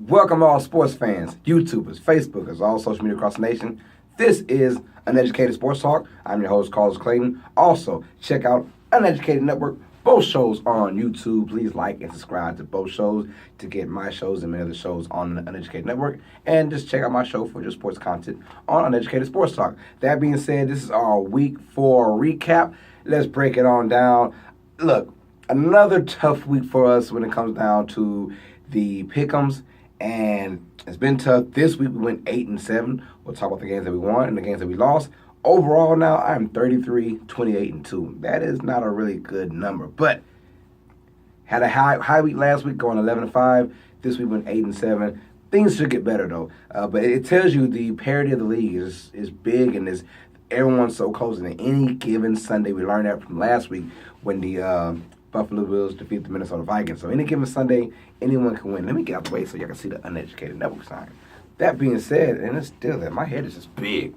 Welcome all sports fans, YouTubers, Facebookers, all social media across the nation. This is Uneducated Sports Talk. I'm your host, Clayton. Also, check out Uneducated Network. Both shows are on YouTube. Please like and subscribe to both shows to get my shows and many other shows on the Uneducated Network. And just check out my show for just sports content on Uneducated Sports Talk. That being said, this is our Week 4 recap. Let's break it on down. Look, another tough week for us when it comes down to the pick'ems. And it's been tough. This week we went 8-7. We'll talk about the games that we won and the games that we lost. Overall now, I'm 33, 28-2. That is not a really good number. But had a high week last week going 11-5. This week went 8-7. Things should get better though. But it tells you the parity of the league is big and everyone's so close. And any given Sunday, we learned that from last week when the Buffalo Bills defeat the Minnesota Vikings. So any given Sunday, anyone can win. Let me get out the way so y'all can see the Uneducated Network sign. That being said, and it's still there, my head is just big.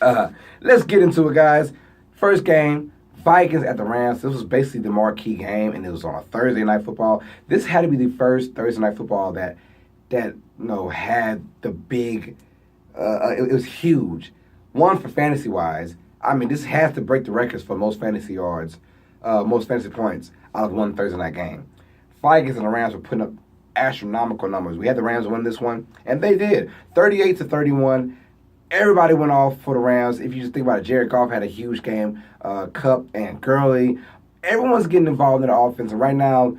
Let's get into it, guys. First game, Vikings at the Rams. This was basically the marquee game, and it was on a Thursday Night Football. This had to be the first Thursday Night Football that had the big. It was huge. One for fantasy wise. I mean, this has to break the records for most fantasy yards. Most fantasy points out of one Thursday night game. Vikings and the Rams were putting up astronomical numbers. We had the Rams win this one, and they did. 38-31. Everybody went off for the Rams. If you just think about it, Jared Goff had a huge game. Kupp and Gurley. Everyone's getting involved in the offense. And right now,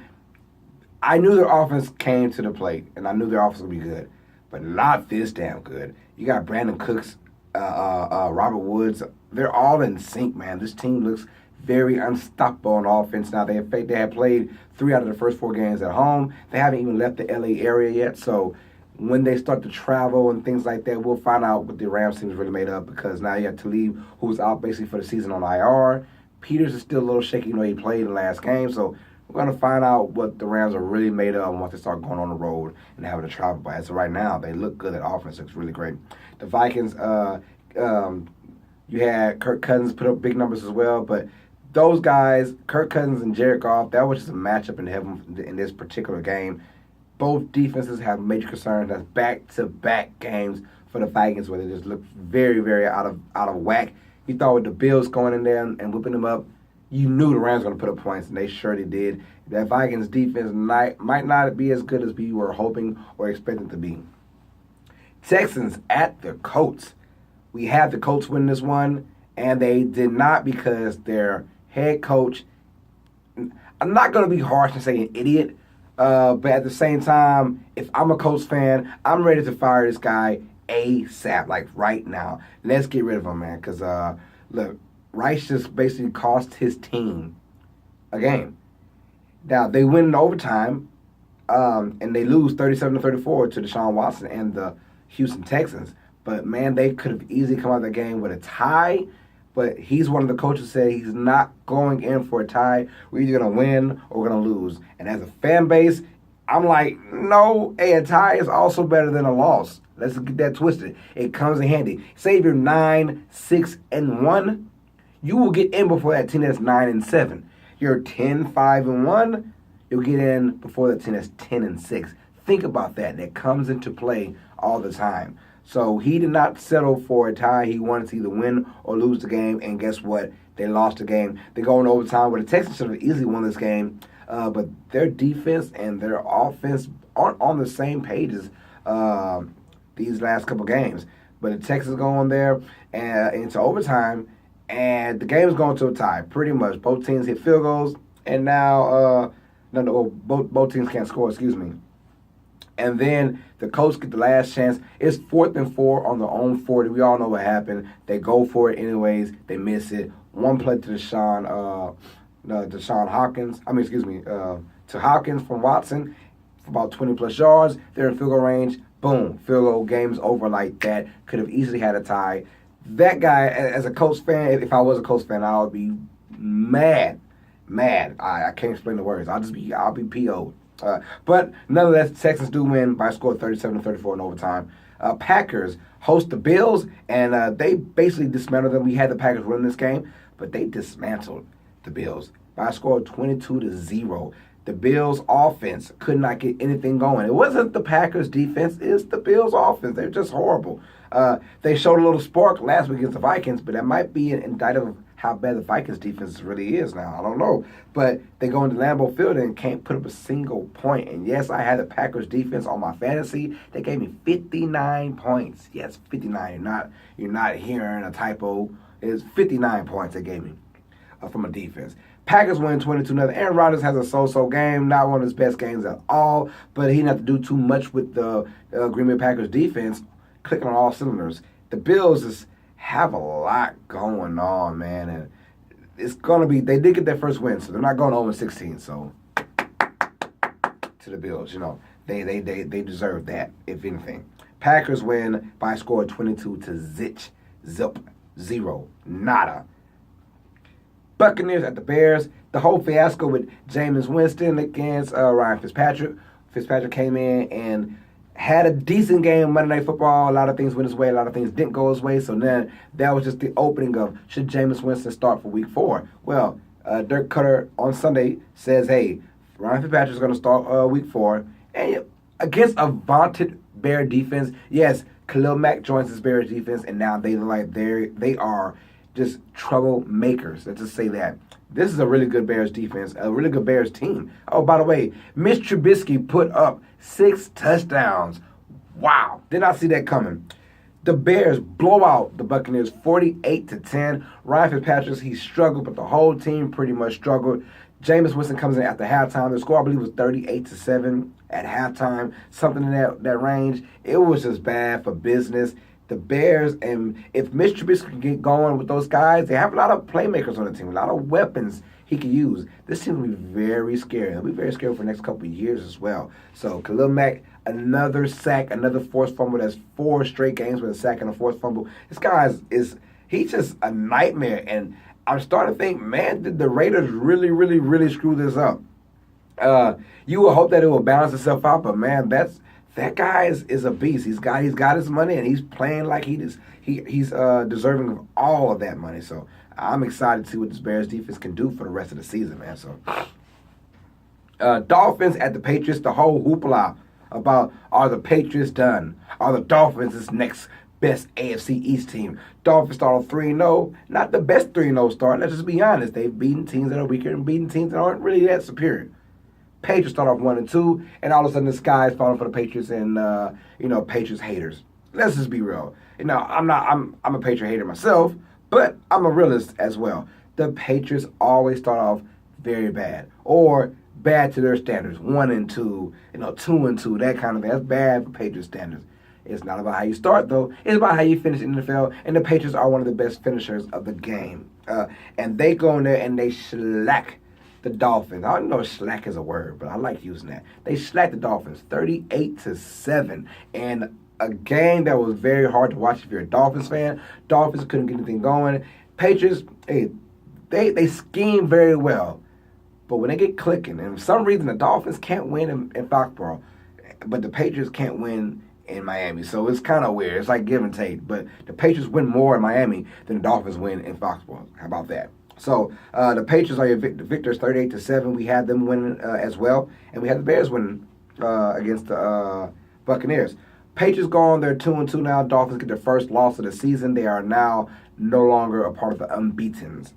I knew their offense came to the plate, and I knew their offense would be good, but not this damn good. You got Brandon Cooks, Robert Woods. They're all in sync, man. This team looks very unstoppable on offense. Now, they had played 3 out of the first 4 games at home. They haven't even left the LA area yet. So when they start to travel and things like that, we'll find out what the Rams team is really made of, because now you have Talib, who's out basically for the season on IR. Peters is still a little shaky. He played in the last game. So we're going to find out what the Rams are really made of once they start going on the road and having to travel. But as of right now, they look good. That offense looks really great. The Vikings, you had Kirk Cousins put up big numbers as well, but those guys, Kirk Cousins and Jared Goff, that was just a matchup in heaven in this particular game. Both defenses have major concerns. That's back-to-back games for the Vikings where they just look very, very out of whack. You thought with the Bills going in there and whipping them up, you knew the Rams were going to put up points, and they surely did. That Vikings defense might not be as good as we were hoping or expecting to be. Texans at the Colts. We had the Colts win this one, and they did not because their head coach, I'm not going to be harsh and say an idiot, but at the same time, if I'm a Colts fan, I'm ready to fire this guy ASAP, like right now. Let's get rid of him, man, because, look, Rice just basically cost his team a game. Now, they win in overtime, and they lose 37-34 to Deshaun Watson and the Houston Texans. But, man, they could have easily come out of the game with a tie. But he's one of the coaches who said he's not going in for a tie. We're either going to win or we're going to lose. And as a fan base, I'm like, no, a tie is also better than a loss. Let's get that twisted. It comes in handy. Say if you're 9-6-1, you will get in before that team that's 9-7. You're 10-5-1, you'll get in before the team that's 10-6. Think about that. That comes into play all the time. So he did not settle for a tie. He wanted to either win or lose the game, and guess what? They lost the game. They go in overtime where the Texans should have easily won this game, but their defense and their offense aren't on the same pages these last couple games. But the Texans go on there and into overtime, and the game is going to a tie, pretty much. Both teams hit field goals, and now both teams can't score, excuse me. And then the Colts get the last chance. It's 4th and 4 on their own 40. We all know what happened. They go for it anyways. They miss it. One play to Deshaun Hopkins. To Hopkins from Watson for about 20-plus yards. They're in field goal range. Boom. Field goal. Game's over like that. Could have easily had a tie. That guy, as a Colts fan, if I was a Colts fan, I would be mad. I can't explain the words. I'll be PO'd. But nonetheless, the Texans do win by a score of 37-34 in overtime. Packers host the Bills, and they basically dismantled them. We had the Packers win this game, but they dismantled the Bills by a score of 22-0. The Bills' offense could not get anything going. It wasn't the Packers' defense. It's the Bills' offense. They're just horrible. They showed a little spark last week against the Vikings, but that might be an indictment of how bad the Vikings' defense really is now. I don't know. But they go into Lambeau Field and can't put up a single point. And, yes, I had the Packers' defense on my fantasy. They gave me 59 points. Yes, 59. You're not hearing a typo. It's 59 points they gave me from a defense. Packers win 22-0. Aaron Rodgers has a so-so game, not one of his best games at all, but he didn't have to do too much with the Green Bay Packers defense, clicking on all cylinders. The Bills just have a lot going on, man, and it's going to be, they did get their first win, so they're not going 0-16, so to the Bills, they deserve that, if anything. Packers win by a score of 22-0, nada. Buccaneers at the Bears. The whole fiasco with Jameis Winston against Ryan Fitzpatrick. Fitzpatrick came in and had a decent game Monday Night Football. A lot of things went his way. A lot of things didn't go his way. So then that was just the opening of, should Jameis Winston start for Week 4? Well, Dirk Cutter on Sunday says, hey, Ryan Fitzpatrick is going to start Week 4. And against a vaunted Bear defense, yes, Khalil Mack joins this Bears defense, and now they are just troublemakers. Let's just say that. This is a really good Bears defense, a really good Bears team. Oh, by the way, Mitch Tribusky put up 6 touchdowns. Wow. Did not see that coming. The Bears blow out the Buccaneers 48-10. Ryan Fitzpatrick, he struggled, but the whole team pretty much struggled. Jameis Winston comes in after halftime. The score, I believe, was 38-7 at halftime, something in that range. It was just bad for business. The Bears, and if Mitch Trubisky can get going with those guys, they have a lot of playmakers on the team, a lot of weapons he can use. This team will be very scary. It'll be very scary for the next couple of years as well. So Khalil Mack, another sack, another forced fumble. That's 4 straight games with a sack and a forced fumble. This guy he's just a nightmare. And I'm starting to think, man, did the Raiders really, really, really screw this up? You will hope that it will balance itself out, but man, that guy is a beast. He's got his money, and he's playing like he's deserving of all of that money. So I'm excited to see what this Bears defense can do for the rest of the season, man. So Dolphins at the Patriots, the whole hoopla about, are the Patriots done? Are the Dolphins this next best AFC East team? Dolphins start off 3-0, not the best 3-0 start. Let's just be honest. They've beaten teams that are weaker and beaten teams that aren't really that superior. Patriots start off 1-2, and all of a sudden the sky is falling for the Patriots and Patriots haters. Let's just be real. I'm a Patriot hater myself, but I'm a realist as well. The Patriots always start off very bad, or bad to their standards. 1-2, 2-2, that kind of thing. That's bad for Patriots standards. It's not about how you start, though. It's about how you finish in the NFL, and the Patriots are one of the best finishers of the game. And they go in there and they shellac the Dolphins. I don't know if slack is a word, but I like using that. They slacked the Dolphins 38-7. And a game that was very hard to watch if you're a Dolphins fan. Dolphins couldn't get anything going. Patriots, hey, they scheme very well. But when they get clicking, and for some reason the Dolphins can't win in Foxborough, but the Patriots can't win in Miami. So it's kind of weird. It's like give and take. But the Patriots win more in Miami than the Dolphins win in Foxborough. How about that? So the Patriots are your victors 38-7. We had them winning as well. And we had the Bears winning against the Buccaneers. Patriots go on, they're 2-2 now. Dolphins get their first loss of the season. They are now no longer a part of the unbeatens.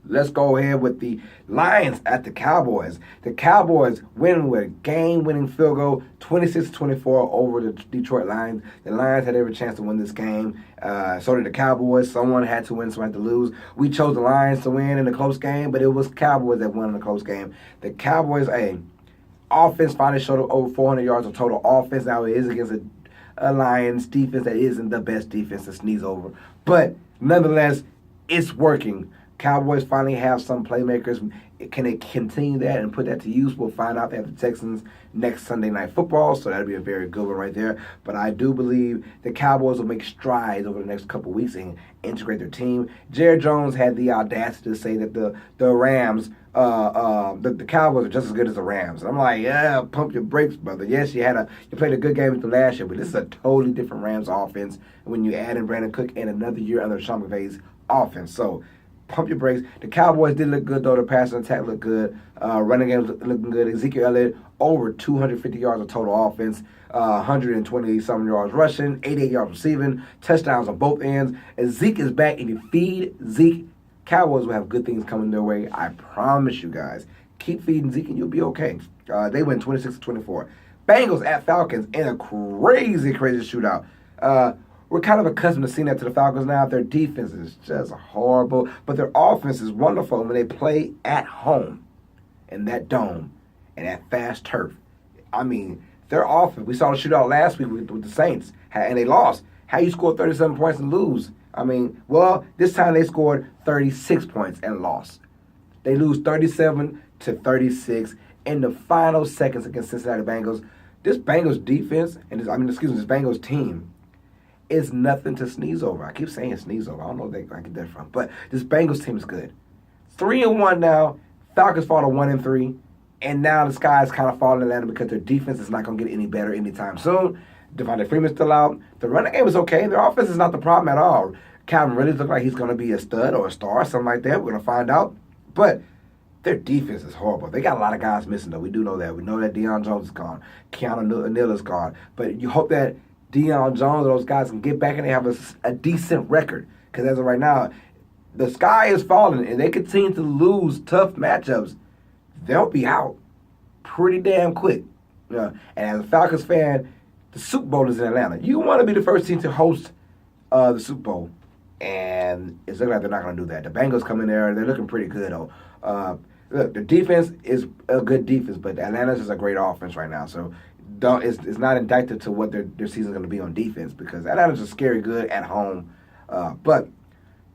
Let's go ahead with the Lions at the Cowboys. The Cowboys win with a game-winning field goal, 26-24 over the Detroit Lions. The Lions had every chance to win this game. So did the Cowboys. Someone had to win, someone had to lose. We chose the Lions to win in a close game, but it was Cowboys that won in a close game. The Cowboys, offense finally showed up over 400 yards of total offense. Now it is against a Lions defense that isn't the best defense to sneeze over. But nonetheless, it's working. Cowboys finally have some playmakers. Can they continue that and put that to use? We'll find out. They have the Texans next Sunday Night Football, so that'll be a very good one right there. But I do believe the Cowboys will make strides over the next couple of weeks and integrate their team. Jerry Jones had the audacity to say that the Rams, the Cowboys are just as good as the Rams. And I'm like, yeah, pump your brakes, brother. Yes, you played a good game with them last year, but this is a totally different Rams offense when you add in Brandon Cook and another year under Sean McVay's offense. So pump your brakes. The Cowboys did look good, though. The passing attack looked good. Running game was looking good. Ezekiel Elliott, over 250 yards of total offense, 120-something yards rushing, 88 yards receiving, touchdowns on both ends. And Zeke is back. If you feed Zeke, Cowboys will have good things coming their way. I promise you guys. Keep feeding Zeke and you'll be okay. They win 26-24. Bengals at Falcons in a crazy, crazy shootout. We're kind of accustomed to seeing that to the Falcons now. Their defense is just horrible, but their offense is wonderful when they play at home in that dome and that fast turf. I mean, their offense, we saw the shootout last week with the Saints, and they lost. How you score 37 points and lose? I mean, well, this time they scored 36 points and lost. They lose 37-36 in the final seconds against Cincinnati Bengals. This Bengals defense, this Bengals team, is nothing to sneeze over. I keep saying sneeze over. I don't know where I get that from. But this Bengals team is good. 3-1 now. Falcons fall to 1-3. And now the sky is kind of falling in Atlanta because their defense is not going to get any better anytime soon. Devontae Freeman's still out. The running game is okay. Their offense is not the problem at all. Calvin Ridley looks like he's going to be a stud or a star, something like that. We're going to find out. But their defense is horrible. They got a lot of guys missing, though. We do know that. We know that Deion Jones is gone. Keanu Neal is gone. But you hope that Deion Jones, those guys can get back and they have a decent record. Because as of right now, the sky is falling and they continue to lose tough matchups. They'll be out pretty damn quick. And as a Falcons fan, the Super Bowl is in Atlanta. You want to be the first team to host the Super Bowl. And it's looking like they're not going to do that. The Bengals come in there. They're looking pretty good, though. Look, the defense is a good defense, but Atlanta's is a great offense right now. So it's not indicted to what their season's going to be on defense because Atlanta's just scary good at home. But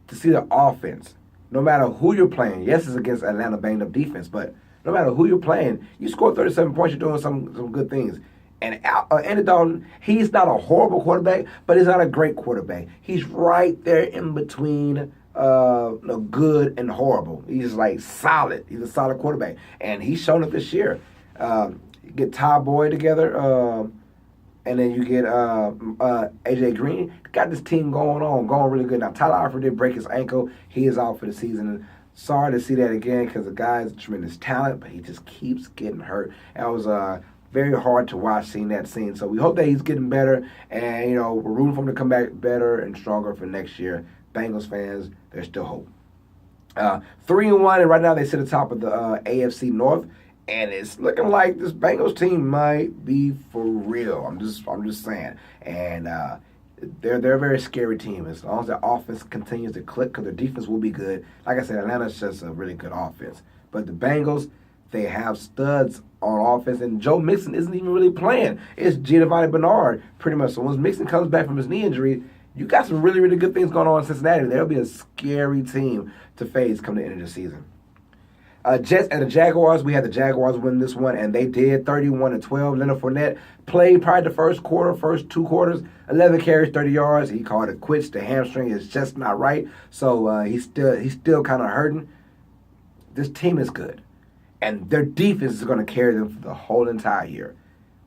to see the offense, no matter who you're playing, yes, it's against Atlanta banged-up defense, but no matter who you're playing, you score 37 points, you're doing some good things. And Andy Dalton, he's not a horrible quarterback, but he's not a great quarterback. He's right there in between good and horrible. He's like solid. He's a solid quarterback. And he's shown it this year. You get Ty Boyd together, and then you get A.J. Green. Got this team going really good. Now, Tyler Eifert did break his ankle. He is out for the season. And sorry to see that again because the guy is tremendous talent, but he just keeps getting hurt. And it was very hard to watch seeing that scene. So we hope that he's getting better, and, we're rooting for him to come back better and stronger for next year. Bengals fans, there's still hope. 3-1, and right now they sit atop of the AFC North. And it's looking like this Bengals team might be for real. I'm just saying. And they're a very scary team. As long as their offense continues to click, because their defense will be good. Like I said, Atlanta's just a really good offense. But the Bengals, they have studs on offense, and Joe Mixon isn't even really playing. It's Giovanni Bernard, pretty much. So once Mixon comes back from his knee injury, you got some really, really good things going on in Cincinnati. They'll be a scary team to face come the end of the season. Jets and the Jaguars, we had the Jaguars win this one, and they did 31-12. Leonard Fournette played probably the first two quarters, 11 carries, 30 yards. He called it quits. The hamstring is just not right, so he's still kind of hurting. This team is good, and their defense is going to carry them for the whole entire year.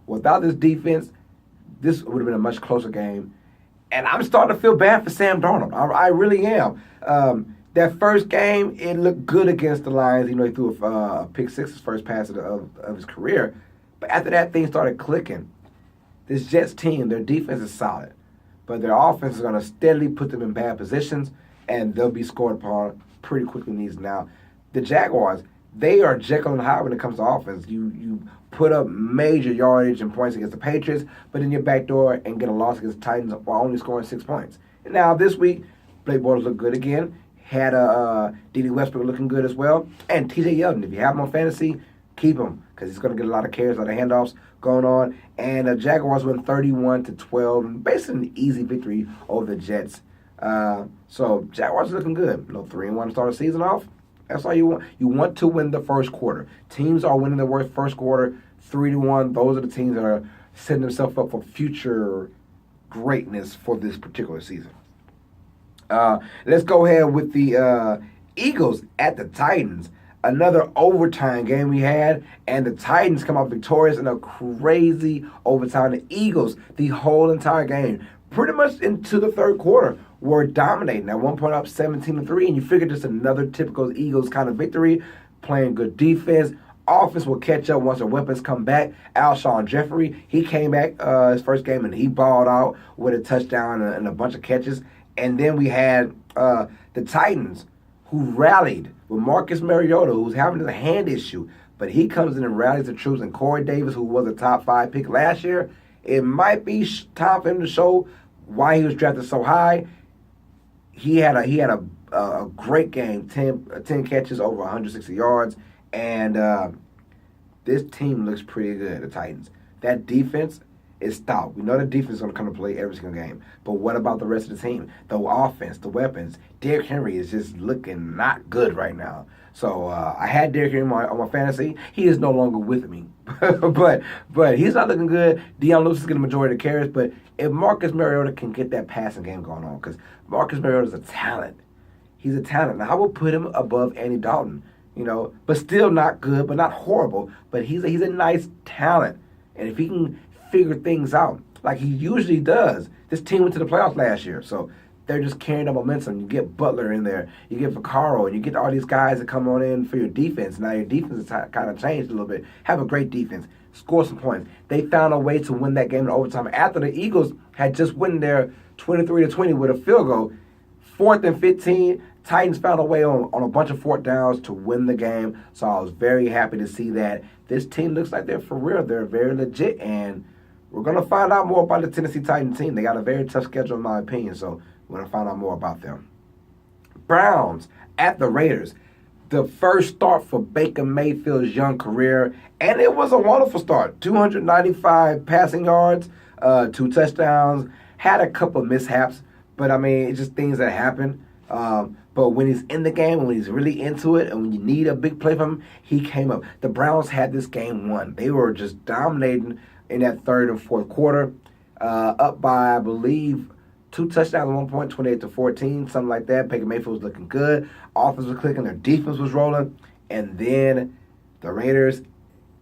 Without this defense, this would have been a much closer game, and I'm starting to feel bad for Sam Darnold. I really am. That first game, it looked good against the Lions. He threw a pick six, his first pass of his career. But after that, things started clicking. This Jets team, their defense is solid. But their offense is going to steadily put them in bad positions, and they'll be scored upon pretty quickly in these now. The Jaguars, they are Jekyll and Hyde when it comes to offense. You put up major yardage and points against the Patriots, but then you backdoor and get a loss against the Titans while only scoring 6 points. And now this week, Blake Bortles looked good again. Had D.D. Westbrook looking good as well. And T.J. Yeldon, if you have him on fantasy, keep him because he's going to get a lot of carries, a lot of handoffs going on. And the Jaguars win 31-12, basically an easy victory over the Jets. So Jaguars are looking good. 3-1 to start the season off. That's all you want. You want to win the first quarter. Teams are winning their first quarter 3-1. Those are the teams that are setting themselves up for future greatness for this particular season. Let's go ahead with the Eagles at the Titans. Another overtime game we had, and the Titans come out victorious in a crazy overtime. The Eagles, the whole entire game, pretty much into the third quarter, were dominating. At one point up 17-3, and you figured just another typical Eagles kind of victory, playing good defense. Offense will catch up once their weapons come back. Alshon Jeffrey, he came back his first game, and he balled out with a touchdown and a bunch of catches. And then we had the Titans, who rallied with Marcus Mariota, who's having a hand issue. But he comes in and rallies the troops. And Corey Davis, who was a top 5 pick last year, it might be time for him to show why he was drafted so high. He had a great game, 10 catches, over 160 yards. And this team looks pretty good, the Titans. That defense is stout. We know the defense is going to come to play every single game. But what about the rest of the team? The offense, the weapons. Derrick Henry is just looking not good right now. So I had Derrick Henry on my fantasy. He is no longer with me. but he's not looking good. Deion Lewis is getting the majority of the carries. But if Marcus Mariota can get that passing game going on, because Marcus Mariota is a talent. He's a talent. Now, I will put him above Andy Dalton. But still not good, but not horrible. But he's a nice talent. And if he can figure things out like he usually does, this team went to the playoffs last year. So they're just carrying the momentum. You get Butler in there. You get Vaccaro, and you get all these guys that come on in for your defense. Now your defense has kind of changed a little bit. Have a great defense. Score some points. They found a way to win that game in overtime after the Eagles had just won there 23-20 with a field goal. 4th and 15. Titans found a way on a bunch of 4th downs to win the game, so I was very happy to see that. This team looks like they're for real. They're very legit, and we're going to find out more about the Tennessee Titans team. They got a very tough schedule, in my opinion, so we're going to find out more about them. Browns at the Raiders. The first start for Baker Mayfield's young career, and it was a wonderful start. 295 passing yards, 2 touchdowns, had a couple of mishaps, but, it's just things that happen. But when he's in the game, when he's really into it, and when you need a big play from him, he came up. The Browns had this game won. They were just dominating in that 3rd and 4th quarter, up by, I believe, 2 touchdowns at one point, 28-14, something like that. Baker Mayfield was looking good. Offense was clicking. Their defense was rolling. And then the Raiders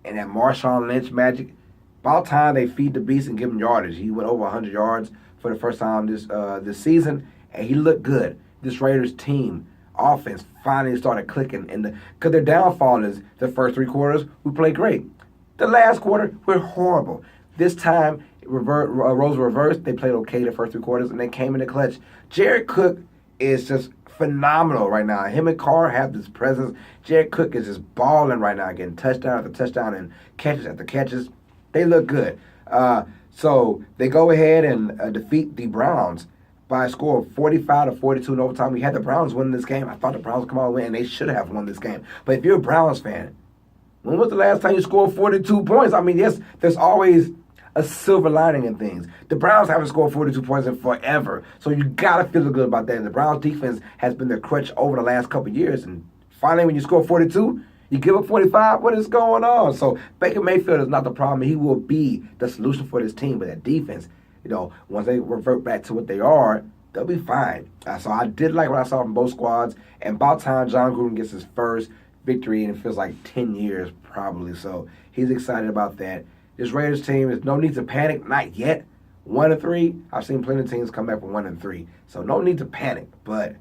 and that Marshawn Lynch magic, about time they feed the beast and give him yardage. He went over 100 yards for the first time this season, and he looked good. This Raiders team offense finally started clicking, because their downfall is the first 3 quarters we played great. The last quarter we're horrible. This time roles reversed. They played okay the first 3 quarters, and they came in the clutch. Jared Cook is just phenomenal right now. Him and Carr have this presence. Jared Cook is just balling right now, getting touchdown after touchdown and catches after catches. They look good. So they go ahead and defeat the Browns by a score of 45-42 in overtime. We had the Browns winning this game. I thought the Browns would come out and win, and they should have won this game. But if you're a Browns fan, when was the last time you scored 42 points? Yes, there's always a silver lining in things. The Browns haven't scored 42 points in forever, so you got to feel good about that. And the Browns defense has been their crutch over the last couple of years, and finally when you score 42, you give up 45? What is going on? So Baker Mayfield is not the problem. He will be the solution for this team, but that defense, once they revert back to what they are, they'll be fine. So I did like what I saw from both squads. And about time John Gruden gets his first victory, and it feels like 10 years probably. So he's excited about that. This Raiders team, there's no need to panic. Not yet. 1-3. I've seen plenty of teams come back from 1-3. So no need to panic. But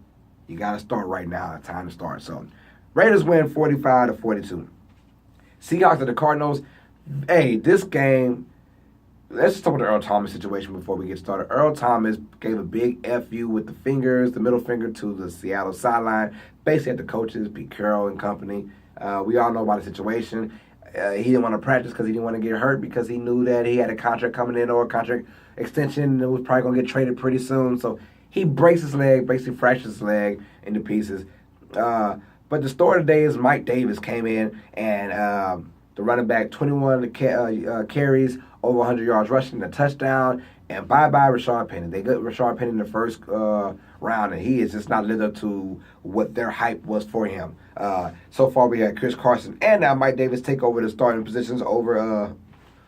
you got to start right now. Time to start. So Raiders win 45-42. Seahawks at the Cardinals. Hey, this game, let's just talk about the Earl Thomas situation before we get started. Earl Thomas gave a big FU with the middle finger to the Seattle sideline, basically at the coaches, Pete Carroll and company. We all know about the situation. He didn't want to practice because he didn't want to get hurt, because he knew that he had a contract coming in, or a contract extension that was probably going to get traded pretty soon. So he breaks his leg, basically fractures his leg into pieces. But the story today is Mike Davis came in, and the running back, 21 carries, over 100 yards rushing, a touchdown, and bye-bye Rashard Penny. They got Rashard Penny in the first round, and he has just not lived up to what their hype was for him. So far, we had Chris Carson and now Mike Davis take over the starting positions over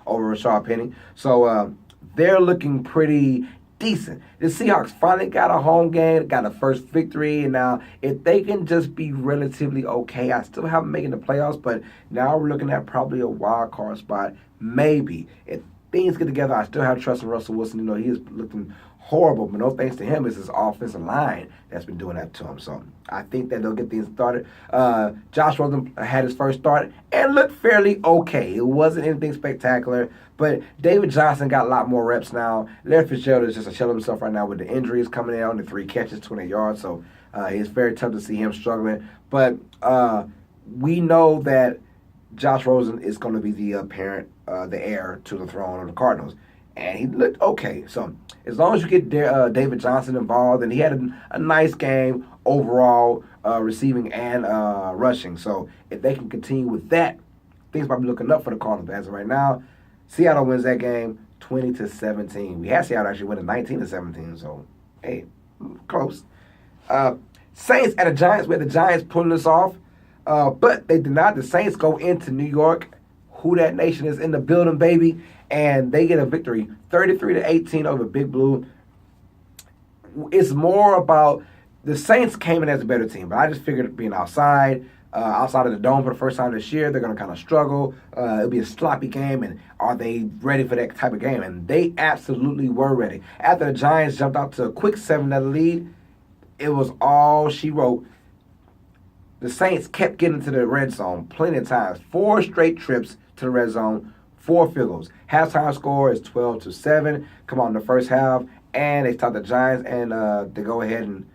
Rashard Penny. So they're looking pretty decent. The Seahawks finally got a home game, got a first victory, and now if they can just be relatively okay, I still haven't making the playoffs, but now we're looking at probably a wild card spot, maybe. If things get together, I still have trust in Russell Wilson. You know, he is looking horrible, but no thanks to him. It's his offensive line that's been doing that to him. So I think that they'll get things started. Josh Rosen had his first start and looked fairly okay. It wasn't anything spectacular, but David Johnson got a lot more reps now. Larry Fitzgerald is just a shell of himself right now with the injuries coming in on the 3 catches, 20 yards. So it's very tough to see him struggling. But we know that Josh Rosen is going to be the the heir to the throne of the Cardinals. And he looked okay. So as long as you get David Johnson involved, and he had a nice game overall, receiving and rushing. So if they can continue with that, things might be looking up for the Cardinals. As of right now, Seattle wins that game 20-17. We had Seattle actually winning 19-17. So hey, close. Saints at the Giants. We had the Giants pulling this off, but they did not. The Saints go into New York. Who that nation is in the building, baby. And they get a victory, 33-18 over Big Blue. It's more about the Saints came in as a better team, but I just figured being outside of the dome for the first time this year, they're going to kind of struggle. It'll be a sloppy game, and are they ready for that type of game? And they absolutely were ready. After the Giants jumped out to a quick 7-0 lead, it was all she wrote. The Saints kept getting to the red zone plenty of times. 4 straight trips to the red zone. 4 field goals. Halftime score is 12-7. Come on in the first half, and they stop the Giants, and they go ahead and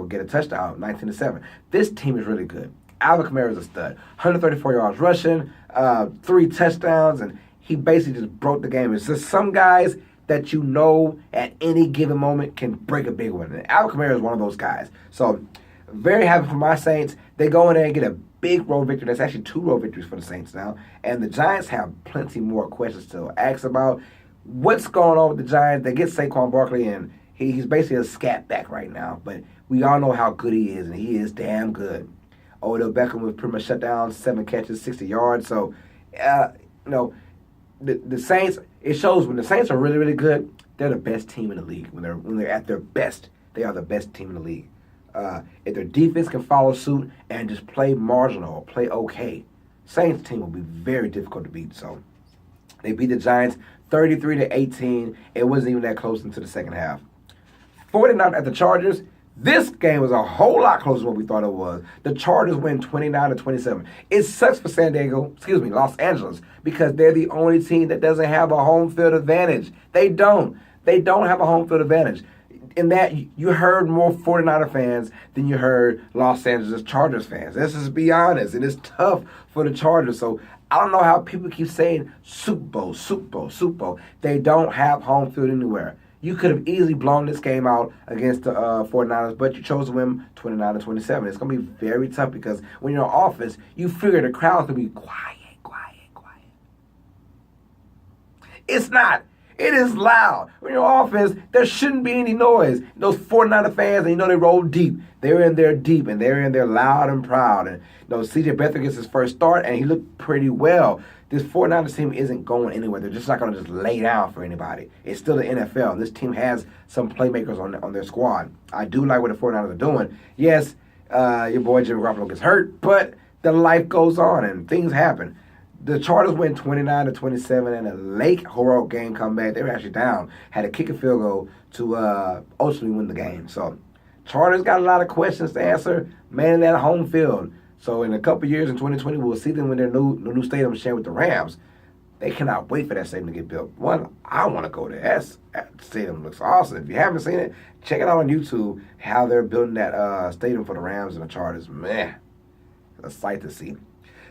get a touchdown, 19-7. This team is really good. Alvin Kamara is a stud. 134 yards rushing, 3 touchdowns, and he basically just broke the game. It's just some guys that at any given moment can break a big one. And Alvin Kamara is one of those guys. So very happy for my Saints. They go in there and get a big road victory. That's actually 2 road victories for the Saints now. And the Giants have plenty more questions to ask about. What's going on with the Giants? They get Saquon Barkley, and he's basically a scat back right now. But we all know how good he is, and he is damn good. Odell Beckham was pretty much shut down, 7 catches, 60 yards. So, the Saints, it shows when the Saints are really, really good, they're the best team in the league. When they're at their best, they are the best team in the league. If their defense can follow suit and just play marginal, play okay, Saints team will be very difficult to beat. So they beat the Giants 33-18. It wasn't even that close into the second half. 49 at the Chargers. This game was a whole lot closer than what we thought it was. The Chargers win 29-27. It sucks for Los Angeles, because they're the only team that doesn't have a home field advantage. They don't. They don't have a home field advantage. In that, you heard more 49er fans than you heard Los Angeles Chargers fans. Let's just be honest. And it's tough for the Chargers. So I don't know how people keep saying Super Bowl, Super Bowl, Super Bowl. They don't have home field anywhere. You could have easily blown this game out against the 49ers, but you chose to win 29-27. It's going to be very tough, because when you're in office, you figure the crowd's going to be quiet. It's not. It is loud. When you're on offense, there shouldn't be any noise. Those 49er fans, and they roll deep. They're in there deep, and they're in there loud and proud. And C.J. Beathard gets his first start, and he looked pretty well. This 49ers team isn't going anywhere. They're just not going to just lay down for anybody. It's still the NFL. This team has some playmakers on their squad. I do like what the 49ers are doing. Yes, your boy Jimmy Garoppolo gets hurt, but the life goes on, and things happen. The Chargers win 29-27 in a late heroic game comeback. They were actually down, had to kick a field goal to ultimately win the game. So Chargers got a lot of questions to answer, man, that home field. So in a couple years, in 2020, we'll see them when their new stadium shared with the Rams. They cannot wait for that stadium to get built. One, I want to go there. That stadium looks awesome. If you haven't seen it, check it out on YouTube, how they're building that stadium for the Rams and the Chargers. Man, a sight to see.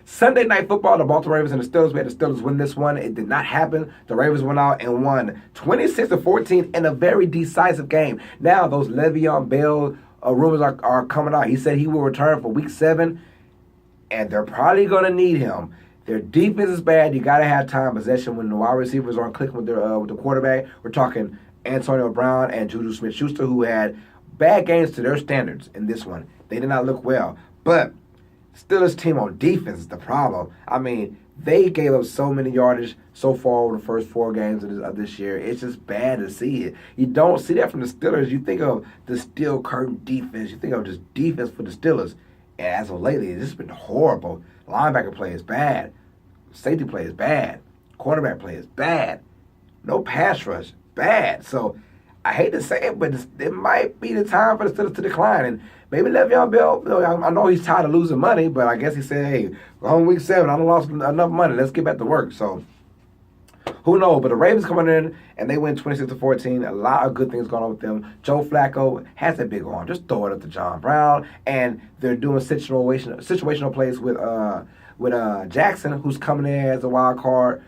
Sunday Night Football, the Baltimore Ravens and the Steelers. We had the Steelers win this one. It did not happen. The Ravens went out and won 26-14 in a very decisive game. Now, those Le'Veon Bell rumors are coming out. He said he will return for Week 7, and they're probably going to need him. Their defense is bad. You got to have time possession when the wide receivers aren't clicking with the quarterback. We're talking Antonio Brown and Juju Smith-Schuster, who had bad games to their standards in this one. They did not look well. But Steelers team on defense is the problem. I mean, they gave up so many yardage so far over the first 4 games of this year. It's just bad to see it. You don't see that from the Steelers. You think of the steel curtain defense. You think of just defense for the Steelers. And as of lately, it's just been horrible. Linebacker play is bad. Safety play is bad. Quarterback play is bad. no pass rush. Bad. So I hate to say it, but it might be the time for the Steelers to decline. And maybe Le'Veon Bell, I know he's tired of losing money, but I guess he said, hey, we're on week 7. I done lost enough money. Let's get back to work. So who knows? But the Ravens coming in, and they win 26-14. A lot of good things going on with them. Joe Flacco has a big arm. Just throw it up to John Brown. And they're doing situational plays with Jackson, who's coming in as a Wildcat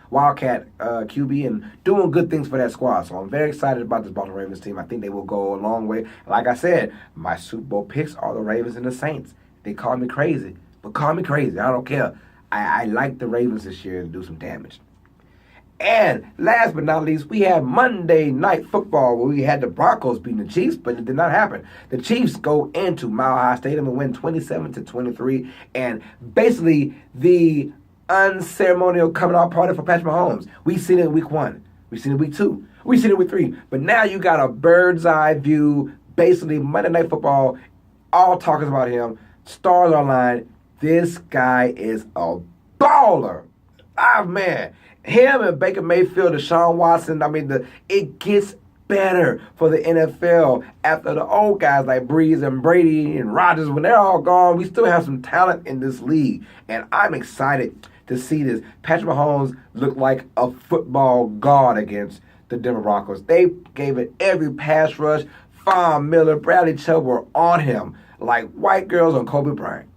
QB, and doing good things for that squad. So I'm very excited about this Baltimore Ravens team. I think they will go a long way. Like I said, my Super Bowl picks are the Ravens and the Saints. They call me crazy, but call me crazy. I don't care. I like the Ravens this year to do some damage. And last but not least, we had Monday Night Football where we had the Broncos beating the Chiefs, but it did not happen. The Chiefs go into Mile High Stadium and win 27-23, and basically the unceremonial coming out party for Patrick Mahomes. We seen it in week 1. We seen it in week 2. We seen it in week 3. But now you got a bird's eye view, basically Monday Night Football, all talking about him. Stars are aligned. This guy is a baller. Ah, man. Him and Baker Mayfield, Deshaun Watson, it gets better for the NFL after the old guys like Breeze and Brady and Rodgers. When they're all gone, we still have some talent in this league. And I'm excited to see this. Patrick Mahomes looked like a football god against the Denver Broncos. They gave it every pass rush. Von Miller, Bradley Chubb were on him like white girls on Kobe Bryant.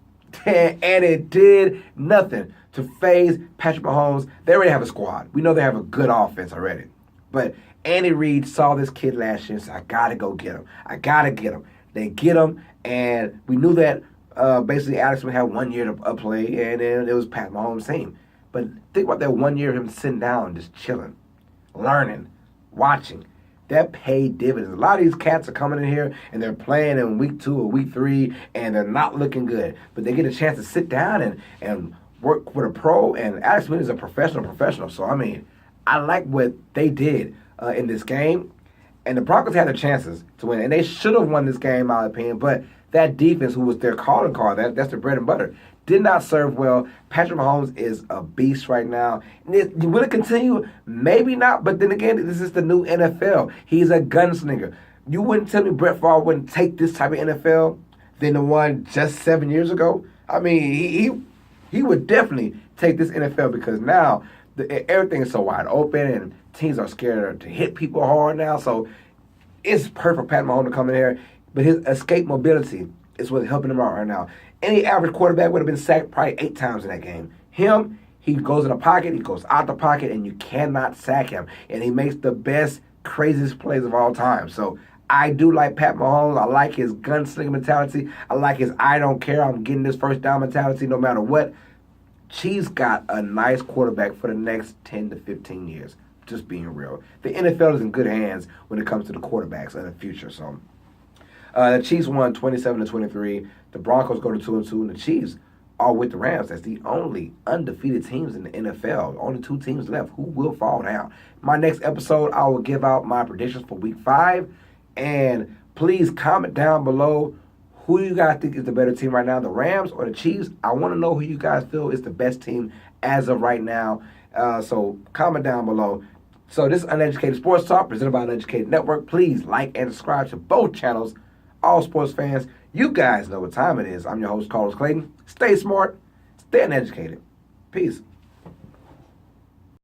And it did nothing to phase Patrick Mahomes. They already have a squad. We know they have a good offense already. But Andy Reid saw this kid last year and said, I got to go get him. I got to get him. They get him, and we knew that basically Alex would have 1 year to play, and then it was Pat Mahomes' team. But think about that 1 year of him sitting down, just chilling, learning, watching. That paid dividends. A lot of these cats are coming in here and they're playing in week 2 or week 3 and they're not looking good. But they get a chance to sit down and work with a pro. And Alex Smith is a professional. So, I like what they did in this game. And the Broncos had their chances to win. And they should have won this game, in my opinion. But that defense, who was their calling card, that's their bread and butter, did not serve well. Patrick Mahomes is a beast right now. Will it continue? Maybe not. But then again, this is the new NFL. He's a gunslinger. You wouldn't tell me Brett Favre wouldn't take this type of NFL than the one just 7 years ago. He would definitely take this NFL because now everything is so wide open and teams are scared to hit people hard now. So it's perfect for Pat Mahomes to come in here. But his escape mobility is what's helping him out right now. Any average quarterback would have been sacked probably 8 times in that game. Him, he goes in the pocket, he goes out the pocket, and you cannot sack him. And he makes the best, craziest plays of all time. So I do like Pat Mahomes. I like his gunslinger mentality. I like his I don't care, I'm getting this first down mentality no matter what. Chiefs got a nice quarterback for the next 10 to 15 years. Just being real. The NFL is in good hands when it comes to the quarterbacks in the future. So the Chiefs won 27-23. The Broncos go to 2-2, and the Chiefs are with the Rams. That's the only undefeated teams in the NFL. Only 2 teams left. Who will fall down? My next episode, I will give out my predictions for Week 5. And please comment down below who you guys think is the better team right now, the Rams or the Chiefs. I want to know who you guys feel is the best team as of right now. So comment down below. So this is Uneducated Sports Talk, presented by Uneducated Network. Please like and subscribe to both channels. All sports fans, you guys know what time it is. I'm your host, Carlos Clayton. Stay smart, stay uneducated. Peace.